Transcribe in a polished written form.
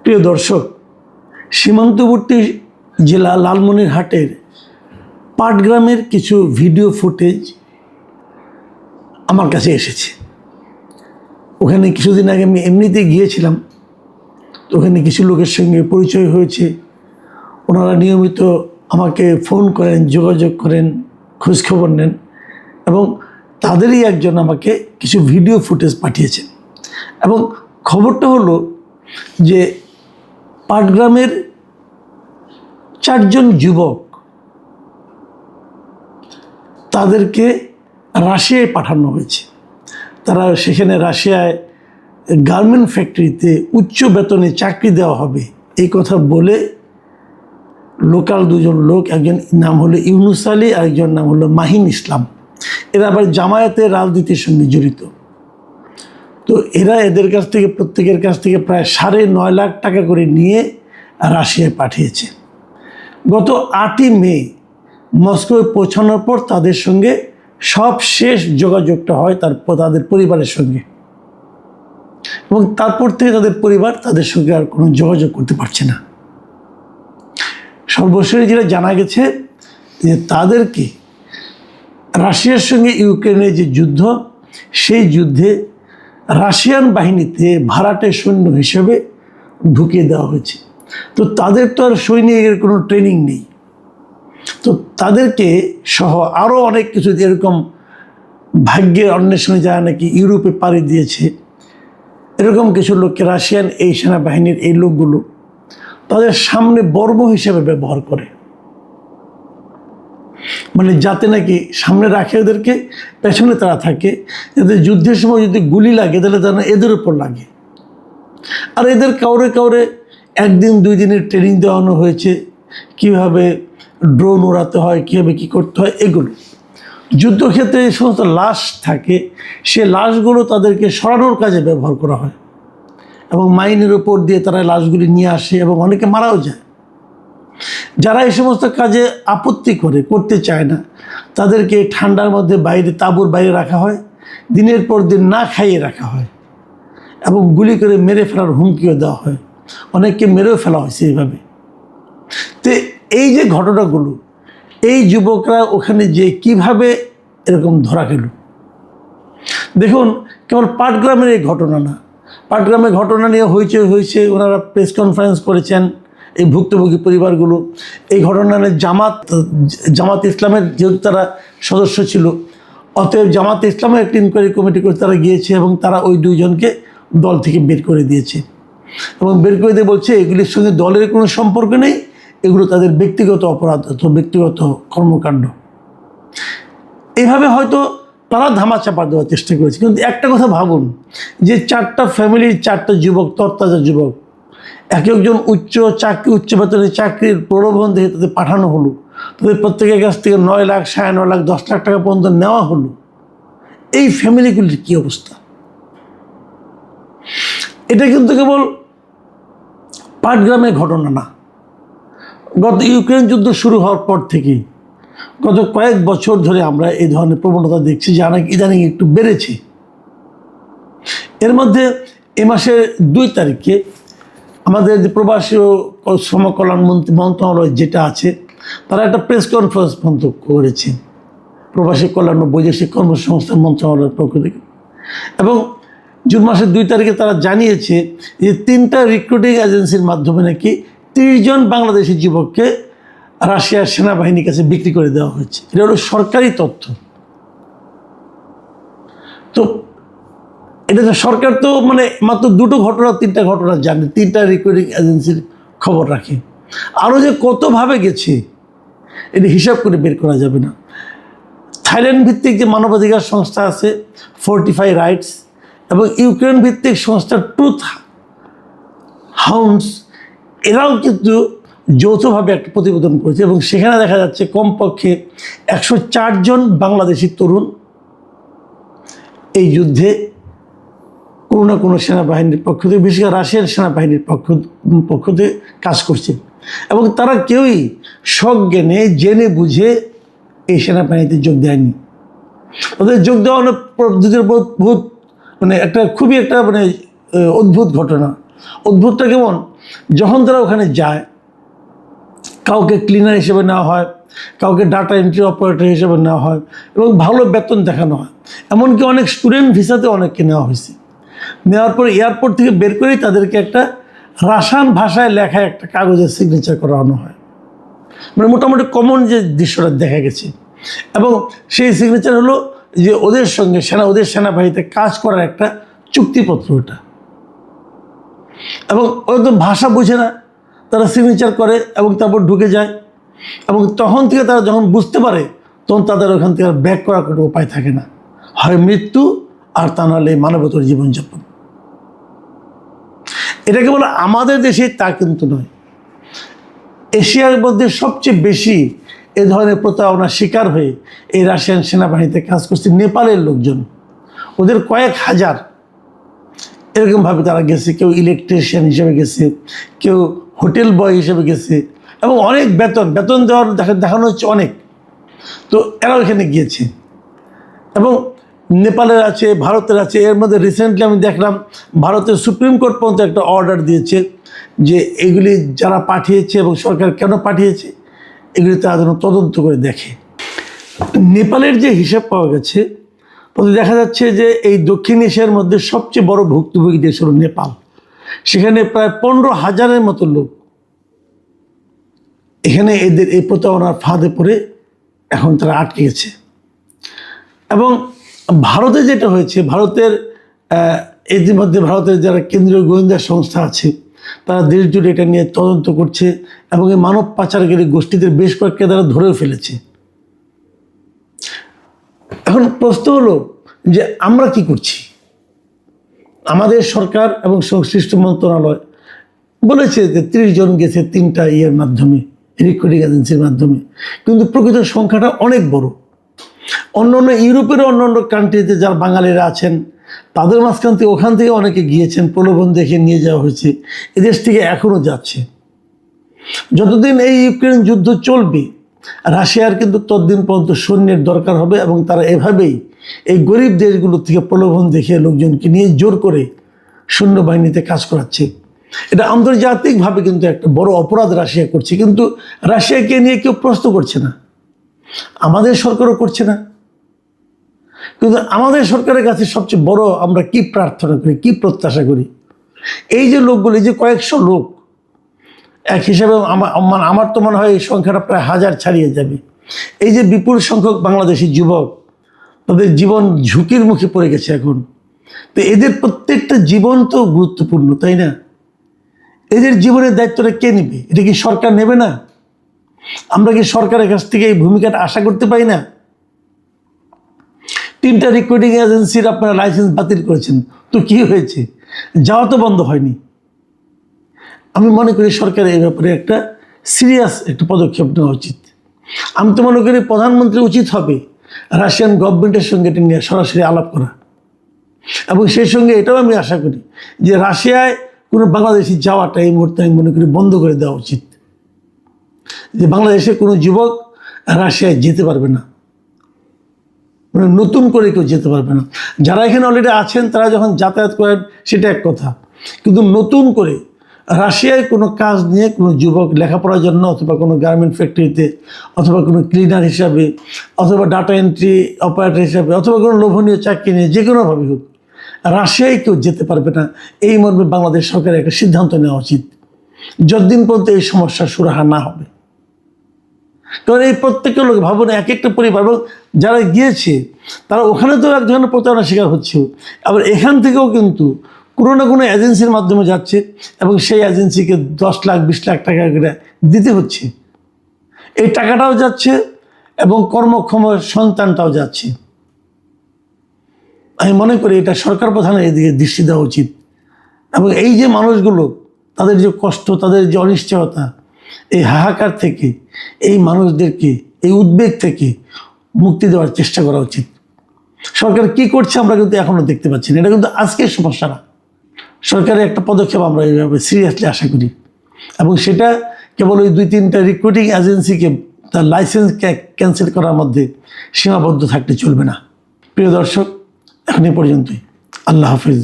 প্রিয় দর্শক, সীমান্তবর্তী জেলা লালমনিরহাটের পাটগ্রামের কিছু ভিডিও ফুটেজ আমার কাছে এসেছে। ওখানে কিছুদিন আগে আমি এমনিতে গিয়েছিলাম, তো ওখানে কিছু লোকের সঙ্গে পরিচয় হয়েছে। ওনারা নিয়মিত আমাকে ফোন করেন, যোগাযোগ করেন, খোঁজখবর নেন এবং তাদেরই একজন আমাকে কিছু ভিডিও ফুটেজ পাঠিয়েছেন। এবং খবরটা হলো যে পাটগ্রামের 4 জন যুবক, তাদেরকে রাশিয়ায় পাঠানো হয়েছে। তারা সেখানে রাশিয়ায় গার্মেন্ট ফ্যাক্টরিতে উচ্চ বেতনে চাকরি দেওয়া হবে এই কথা বলে লোকাল 2 জন লোক, একজন নাম হলো ইউনুস আলী, আরেকজন নাম হলো মাহিন ইসলাম। এরা আবার জামায়াতের রাজনীতির সঙ্গে জড়িত। তো এরা এদের কাছ থেকে, প্রত্যেকের কাছ থেকে প্রায় 9.5 লাখ টাকা করে নিয়ে রাশিয়ায় পাঠিয়েছে। গত 8ই মে মস্কোয় পৌঁছানোর পর তাদের সঙ্গে সব শেষ যোগাযোগটা হয় তাদের পরিবারের সঙ্গে, এবং তারপর থেকে তাদের পরিবার তাদের সঙ্গে আর কোনো যোগাযোগ করতে পারছে না। সর্বশেষ যেটা জানা গেছে যে তাদেরকে রাশিয়ার সঙ্গে ইউক্রেনের যে যুদ্ধ, সেই যুদ্ধে রাশিয়ান বাহিনীতে ভাড়াটে সৈন্য হিসেবে ঢুকিয়ে দেওয়া হয়েছে। তো তাদের তো আর সৈনিকের কোনো ট্রেনিং নেই। তো তাদেরকে সহ আরও অনেক কিছু এরকম ভাগ্যের অন্বেষণে যারা নাকি ইউরোপে পাড়ি দিয়েছে, এরকম কিছু লোককে রাশিয়ান এই সেনাবাহিনীর এই লোকগুলো তাদের সামনে বর্ম হিসেবে ব্যবহার করে। মানে যাতে নাকি সামনে রাখে ওদেরকে, পেছনে তারা থাকে, যাতে যুদ্ধের সময় যদি গুলি লাগে তাহলে যেন এদের উপর লাগে। আর এদের কাউরে কাউরে 1 দিন 2 দিনের ট্রেনিং দেওয়ানো হয়েছে, কীভাবে ড্রোন উড়াতে হয়, কীভাবে কী করতে হয়। এগুলো যুদ্ধক্ষেত্রে যে সমস্ত লাশ থাকে, সে লাশগুলো তাদেরকে সরানোর কাজে ব্যবহার করা হয়, এবং মাইনের উপর দিয়ে তারা লাশগুলি নিয়ে আসে এবং অনেকে মারাও যায়। যারা এই সমস্ত কাজে আপত্তি করতে চায় না, তাদেরকে ঠান্ডার মধ্যে বাইরে, তাঁবুর বাইরে রাখা হয়, দিনের পর দিন না খাইয়ে রাখা হয় এবং গুলি করে মেরে ফেলার হুমকিও দেওয়া হয়। অনেককে মেরেও ফেলা হয়েছে এইভাবে। তো এই যে ঘটনাগুলো, এই যুবকরা ওখানে যে কিভাবে এরকম ধরা গেল, দেখুন, কেবল পাটগ্রামের এই ঘটনা না, পাটগ্রামের ঘটনা নিয়ে হয়েছে। ওনারা প্রেস কনফারেন্স করেছেন এই ভুক্তভোগী পরিবারগুলো। এই ঘটনা নিয়ে জামাত ইসলামের যেহেতু তারা সদস্য ছিল, অতএব জামাত ইসলামের একটি ইনকোয়ারি কমিটি করে তারা গিয়েছে এবং তারা ওই 2 জনকে দল থেকে বের করে দিয়েছে। এবং বের করে দিয়ে বলছে এগুলির সঙ্গে দলের কোনো সম্পর্ক নেই, এগুলো তাদের ব্যক্তিগত অপরাধ অথবা ব্যক্তিগত কর্মকাণ্ড। এইভাবে হয়তো তারা ধামাচাপা দেওয়ার চেষ্টা করেছে। কিন্তু একটা কথা ভাবুন, যে 4টা ফ্যামিলির 4টা যুবক, তরতাজা যুবক, একজন উচ্চ বেতনের চাকরির প্রলোভন দিয়ে তাদের পাঠানো হলো, তাদের প্রত্যেকের কাছ থেকে 9 লাখ, 9.5 লাখ, 10 লাখ টাকা পর্যন্ত নেওয়া হলো। এই ফ্যামিলিগুলির কী অবস্থা! এটা কিন্তু কেবল পাটগ্রামের ঘটনা না, গত ইউক্রেন যুদ্ধ শুরু হওয়ার পর থেকেই গত কয়েক বছর ধরে আমরা এই ধরনের প্রবণতা দেখছি, যা নাকি ইদানিং একটু বেড়েছে। এর মধ্যে এ মাসের 2 তারিখে আমাদের যে প্রবাসী ও শ্রম কল্যাণ মন্ত্রণালয় যেটা আছে, তারা একটা প্রেস কনফারেন্স বন্ধ করেছে, প্রবাসী কল্যাণ ও বৈদেশিক কর্মসংস্থান মন্ত্রণালয়ের পক্ষ থেকে। এবং জুন মাসের 2 তারিখে তারা জানিয়েছে যে 3টা রিক্রুটিং এজেন্সির মাধ্যমে নাকি 30 জন বাংলাদেশি যুবককে রাশিয়ার সেনাবাহিনীর কাছে বিক্রি করে দেওয়া হয়েছে। এটা হলো সরকারি তথ্য। তো এটা সরকার তো মানে মাত্র 2টো ঘটনা, 3টা ঘটনা জানে, 3টা রিক্রুটিং এজেন্সির খবর রাখে। আরও যে কতভাবে গেছে এটা হিসাব করে বের করা যাবে না। থাইল্যান্ড ভিত্তিক যে মানবাধিকার সংস্থা আছে, ফোর্টিফাই রাইটস, এবং ইউক্রেন ভিত্তিক সংস্থা ট্রুথ হাউন্ডস, এরাও কিন্তু যৌথভাবে একটা প্রতিবেদন করেছে এবং সেখানে দেখা যাচ্ছে কমপক্ষে 104 জন বাংলাদেশি তরুণ এই যুদ্ধে কোনো না কোনো সেনাবাহিনীর পক্ষ থেকে, বিশেষ করে রাশিয়ার সেনাবাহিনীর পক্ষ থেকে কাজ করছে। এবং তারা কেউই সজ্ঞানে জেনে বুঝে এই সেনাবাহিনীতে যোগ দেয়নি। তাদের যোগ দেওয়ানোর পদ্ধতির বহুত মানে একটা খুবই একটা মানে অদ্ভুত ঘটনা। অদ্ভুতটা কেমন, যখন তারা ওখানে যায় কাউকে ক্লিনার হিসেবে নেওয়া হয়, কাউকে ডাটা এন্ট্রি অপারেটর হিসেবে নেওয়া হয় এবং ভালো বেতন দেখানো হয়। এমনকি অনেক স্টুডেন্ট ভিসাতে অনেককে নেওয়া হয়েছে। নেওয়ার পরে এয়ারপোর্ট থেকে বের করেই তাদেরকে একটা রাসায়ন ভাষায় লেখা একটা কাগজের সিগনেচার করানো হয়। মানে মোটামুটি কমন যে দৃশ্যটা দেখা গেছে। এবং সেই সিগনেচার হলো যে ওদের সঙ্গে ওদের সেনাবাহিনীতে কাজ করার একটা চুক্তিপত্র ওটা। এবং ওরা তো ভাষা বোঝে না, তারা সিগনেচার করে এবং তারপর ঢুকে যায়। এবং তখন থেকে তারা যখন বুঝতে পারে তখন তাদের ওখান থেকে ব্যাক করার কোনো উপায় থাকে না, হয় মৃত্যু আর তা নাহলে মানবতার জীবনযাপন। এটা কেবল আমাদের দেশে তা কিন্তু নয়, এশিয়ার মধ্যে সবচেয়ে বেশি এ ধরনের প্রতারণার শিকার হয়ে এই রাশিয়ান সেনাবাহিনীতে কাজ করছে নেপালের লোকজন। ওদের কয়েক হাজার এরকমভাবে তারা গেছে, কেউ ইলেকট্রিশিয়ান হিসেবে গেছে, কেউ হোটেল বয় হিসেবে গেছে এবং অনেক বেতন দেওয়ার দেখানো হচ্ছে অনেক। তো এরাও এখানে গিয়েছে এবং নেপালের আছে, ভারতের আছে। এর মধ্যে রিসেন্টলি আমি দেখলাম ভারতের সুপ্রিম কোর্ট পর্যন্ত একটা অর্ডার দিয়েছে যে এগুলি যারা পাঠিয়েছে এবং সরকার কেন পাঠিয়েছে এগুলি তারা যেন তদন্ত করে দেখে। নেপালের যে হিসাব পাওয়া গেছে তাতে দেখা যাচ্ছে যে এই দক্ষিণ এশিয়ার মধ্যে সবচেয়ে বড় ভুক্তভোগী দেশ হলো নেপাল। সেখানে প্রায় 15,000-এর মতো লোক এখানে এদের এই প্রতারণার ফাঁদে পড়ে এখন তারা আটকে গেছে। এবং ভারতে যেটা হয়েছে, ভারতের ইতিমধ্যে ভারতের যারা কেন্দ্রীয় গোয়েন্দা সংস্থা আছে তারা দেশ জুড়ে এটা নিয়ে তদন্ত করছে এবং এই মানব পাচারকারী গোষ্ঠীদের বেশ কয়েককে তারা ধরেও ফেলেছে। এখন প্রশ্ন হলো যে আমরা কি করছি? আমাদের সরকার এবং সংশ্লিষ্ট মন্ত্রণালয় বলেছে যে 30 জন গেছে 3টা ইয়ের মাধ্যমে, রিক্রুটিং এজেন্সির মাধ্যমে, কিন্তু প্রকৃত সংখ্যাটা অনেক বড়। অন্যান্য ইউরোপের অন্যান্য কান্ট্রিতে যারা বাঙালিরা আছেন তাদের মাঝখান থেকে ওখান থেকে অনেকে গিয়েছেন, প্রলোভন দেখে নিয়ে যাওয়া হয়েছে, এদেশ থেকে এখনও যাচ্ছে। যতদিন এই ইউক্রেন যুদ্ধ চলবে রাশিয়ার কিন্তু ততদিন পর্যন্ত সৈন্যের দরকার হবে এবং তারা এভাবেই এই গরিব দেশগুলো থেকে প্রলোভন দেখে লোকজনকে নিয়ে জোর করে সৈন্যবাহিনীতে কাজ করাচ্ছে। এটা আন্তর্জাতিকভাবে কিন্তু একটা বড় অপরাধ রাশিয়া করছে, কিন্তু রাশিয়াকে নিয়ে কেউ প্রশ্ন করছে না, আমাদের সরকারও করছে না। কিন্তু আমাদের সরকারের কাছে সবচেয়ে বড় আমরা কি প্রার্থনা করি, কি প্রত্যাশা করি? এই যে লোকগুলি, যে কয়েকশো লোক, এক হিসাবে আমার তো মনে হয় এই সংখ্যাটা প্রায় 1000 ছাড়িয়ে যাবে। এই যে বিপুল সংখ্যক বাংলাদেশি যুবক, তাদের জীবন ঝুঁকির মুখে পড়ে গেছে এখন। তো এদের প্রত্যেকটা জীবন তো গুরুত্বপূর্ণ, তাই না? এদের জীবনের দায়িত্বটা কে নেবে? এটা কি সরকার নেবে না? আমরা কি সরকারের কাছ থেকে এই ভূমিকাটা আশা করতে পারি না? 3টা রিক্রুটিং এজেন্সির আপনারা লাইসেন্স বাতিল করেছেন, তো কি হয়েছে? যাওয়া তো বন্ধ হয়নি। আমি মনে করি সরকারের এই ব্যাপারে একটা সিরিয়াস একটা পদক্ষেপ নেওয়া উচিত। আমি তো মনে করি প্রধানমন্ত্রী উচিত হবে রাশিয়ান গভর্নমেন্টের সঙ্গে এটা নিয়ে সরাসরি আলাপ করা, এবং সেই সঙ্গে এটাও আমি আশা করি যে রাশিয়ায় কোনো বাংলাদেশি যাওয়াটা এই মুহূর্তে আমি মনে করি বন্ধ করে দেওয়া উচিত। যে বাংলাদেশের কোনো যুবক রাশিয়ায় যেতে পারবে না, মানে নতুন করে কেউ যেতে পারবে না। যারা এখানে অলরেডি আছেন তারা যখন যাতায়াত করেন সেটা এক কথা, কিন্তু নতুন করে রাশিয়ায় কোনো কাজ নিয়ে কোনো যুবক লেখাপড়ার জন্য অথবা কোনো গার্মেন্ট ফ্যাক্টরিতে অথবা কোনো ক্লিনার হিসাবে অথবা ডাটা এন্ট্রি অপারেটর হিসাবে অথবা কোনো লোভনীয় চাকরি নিয়ে যে কোনোভাবে হোক রাশিয়ায় কেউ যেতে পারবে না, এই মর্মে বাংলাদেশ সরকারের একটা সিদ্ধান্ত নেওয়া উচিত, যতদিন পর্যন্ত এই সমস্যার সুরাহা না হবে। কারণ এই প্রত্যেকটা লোক ভাবুন, এক একটা পরিবার, এবং যারা গিয়েছে তারা ওখানে তো এক ধরনের প্রতারণার শিকার হচ্ছে, আবার এখান থেকেও কিন্তু কোনো না কোনো এজেন্সির মাধ্যমে যাচ্ছে এবং সেই এজেন্সিকে 10 লাখ 20 লাখ টাকা করে দিতে হচ্ছে। এই টাকাটাও যাচ্ছে এবং কর্মক্ষম সন্তানটাও যাচ্ছে। আমি মনে করি এটা সরকার প্রধানের এদিকে দৃষ্টি দেওয়া উচিত, এবং এই যে মানুষগুলো, তাদের যে কষ্ট, তাদের যে অনিশ্চয়তা, এই হাহাকার থেকে এই মানুষদেরকে এই উদ্বেগ থেকে মুক্তি দেওয়ার চেষ্টা করা উচিত। সরকার কি করছে আমরা কিন্তু এখনও দেখতে পাচ্ছি না, এটা কিন্তু আজকের সমস্যা না। সরকারের একটা পদক্ষেপ আমরা এইভাবে সিরিয়াসলি আশা করি, এবং সেটা কেবল ওই 2-3টা রিক্রুটিং এজেন্সিকে তার লাইসেন্স ক্যান্সেল করার মধ্যে সীমাবদ্ধ থাকতে চলবে না। প্রিয় দর্শক, এখন এই পর্যন্তই। আল্লাহ হাফিজ।